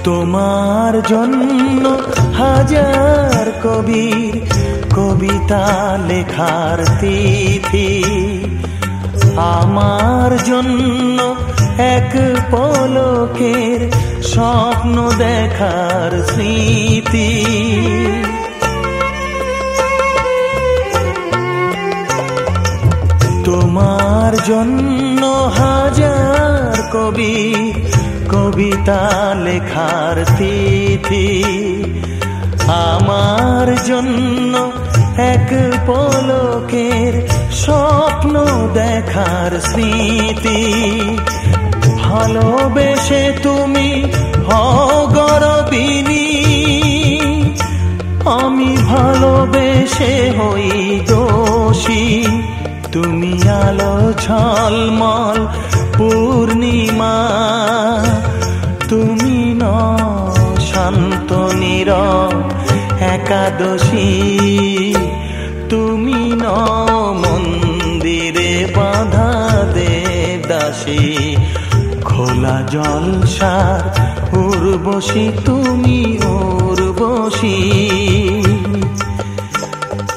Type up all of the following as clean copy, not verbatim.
তোমার জন্য হাজার কবির কবিতা লেখার তিথি, আমার জন্য এক পলকের স্বপ্ন দেখার স্মৃতি। তোমার জন্য হাজার কবির কবিতা লেখার তিথি, আমার জন্য এক পলকের স্বপ্ন দেখার স্মৃতি। ভালোবেসে তুমি অগরবিনী, আমি ভালোবেসে হই দোষী। তুমি আলো ঝলমল পূর্ণিমা, তুমি ন শান্ত নীরব একাদশী, তুমি ন মন্দিরে বাঁধা দেবদাসী। খোলা জলসার উর্বশী, তুমি উর্বশী।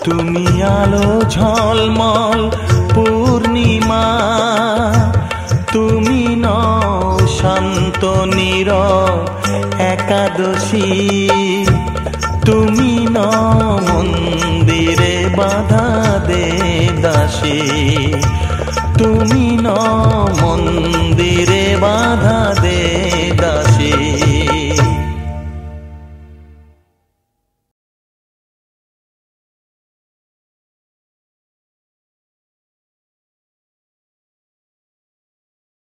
তুমি আলো ঝলমল পূর্ণিমা, তুমি ন শান্ত নীরব একাদশী, তুমি ন মন্দিরে বাঁধা দেবদাসী, তুমি ন মন্দিরে বাঁধা দেবদাসী।